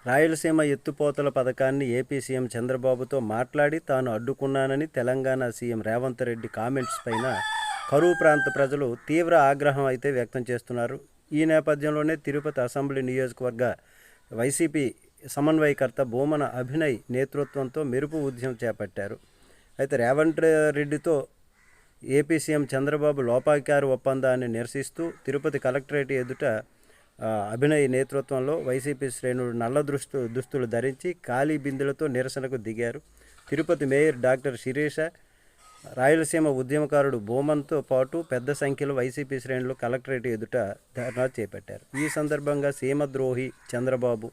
రాయలసీమ ఎత్తిపోతల పథకాన్ని AP CM చంద్రబాబుతో మాట్లాడి తాను అడ్డుకున్నానని తెలంగాణ సీఎం రేవంత్ రెడ్డి కామెంట్స్ పైన కరువు ప్రాంత ప్రజలు తీవ్ర ఆగ్రహం అయితే వ్యక్తం చేస్తున్నారు. ఈ నేపథ్యంలోనే తిరుపతి అసెంబ్లీ నియోజకవర్గ వైసీపీ సమన్వయకర్త భూమన అభినయ్ నేతృత్వంతో మెరుపు ఉద్యమం చేపట్టారు. అయితే రేవంత్ రెడ్డితో ఏపీ సీఎం చంద్రబాబు లోపాయికారు ఒప్పందాన్ని నిరసిస్తూ తిరుపతి కలెక్టరేట్ ఎదుట అభినయ్ నేతృత్వంలో వైసీపీ శ్రేణులు నల్ల దుస్తులు ధరించి ఖాళీ బిందెలతో నిరసనకు దిగారు. తిరుపతి మేయర్ డాక్టర్ శిరీష, రాయలసీమ ఉద్యమకారుడు భూమన్తో పాటు పెద్ద సంఖ్యలో వైసీపీ శ్రేణులు కలెక్టరేట్ ఎదుట ధర్నా చేపట్టారు. ఈ సందర్భంగా సీమద్రోహి చంద్రబాబు,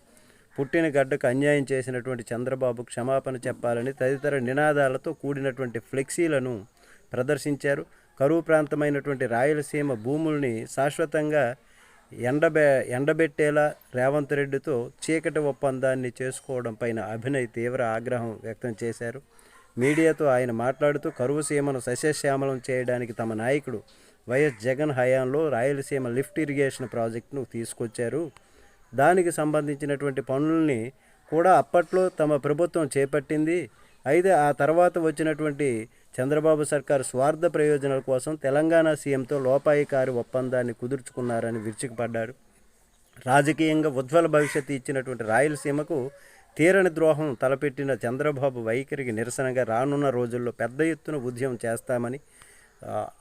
పుట్టిన గడ్డకు అన్యాయం చేసినటువంటి చంద్రబాబు క్షమాపణ చెప్పాలని తదితర నినాదాలతో కూడినటువంటి ఫ్లెక్సీలను ప్రదర్శించారు. కరువు ప్రాంతమైనటువంటి రాయలసీమ భూముల్ని శాశ్వతంగా ఎండబెట్టేలా రేవంత్ రెడ్డితో చీకటి ఒప్పందాన్ని చేసుకోవడం పైన అభినయ్ తీవ్ర ఆగ్రహం వ్యక్తం చేశారు. మీడియాతో ఆయన మాట్లాడుతూ కరువు సీమను సస్యశ్యామలం చేయడానికి తమ నాయకుడు వైఎస్ జగన్ హయాంలో రాయలసీమ లిఫ్ట్ ఇరిగేషన్ ప్రాజెక్టును తీసుకొచ్చారు. దానికి సంబంధించినటువంటి పనుల్ని కూడా అప్పట్లో తమ ప్రభుత్వం చేపట్టింది. అయితే ఆ తర్వాత వచ్చినటువంటి చంద్రబాబు సర్కారు స్వార్థ ప్రయోజనాల కోసం తెలంగాణ సీఎంతో లోపాయికారి ఒప్పందాన్ని కుదుర్చుకున్నారని విరుచుకుపడ్డారు. రాజకీయంగా ఉజ్వల భవిష్యత్తు ఇచ్చినటువంటి రాయలసీమకు తీరని ద్రోహం తలపెట్టిన చంద్రబాబు వైఖరికి నిరసనగా రానున్న రోజుల్లో పెద్ద ఎత్తున ఉద్యమం చేస్తామని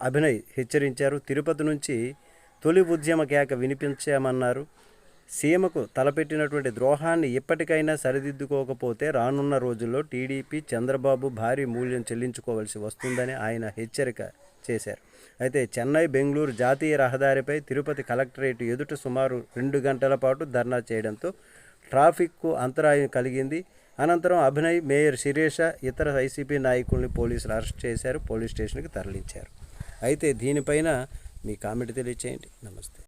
అభినయ్ హెచ్చరించారు. తిరుపతి నుంచి తొలి ఉద్యమ కేక వినిపించామన్నారు. సీమకు తలపెట్టినటువంటి ద్రోహాన్ని ఇప్పటికైనా సరిదిద్దుకోకపోతే రానున్న రోజుల్లో టీడీపీ చంద్రబాబు భారీ మూల్యం చెల్లించుకోవాల్సి వస్తుందని ఆయన హెచ్చరిక చేశారు. అయితే చెన్నై బెంగళూరు జాతీయ రహదారిపై తిరుపతి కలెక్టరేట్ ఎదుట సుమారు 2 గంటల పాటు ధర్నా చేయడంతో ట్రాఫిక్కు అంతరాయం కలిగింది. అనంతరం అభినయ్, మేయర్ శిరీష, ఇతర వైసీపీ నాయకుల్ని పోలీసులు అరెస్ట్ చేశారు, పోలీస్ స్టేషన్కి తరలించారు. అయితే దీనిపైన మీ కామెంట్ తెలియచేయండి. నమస్తే.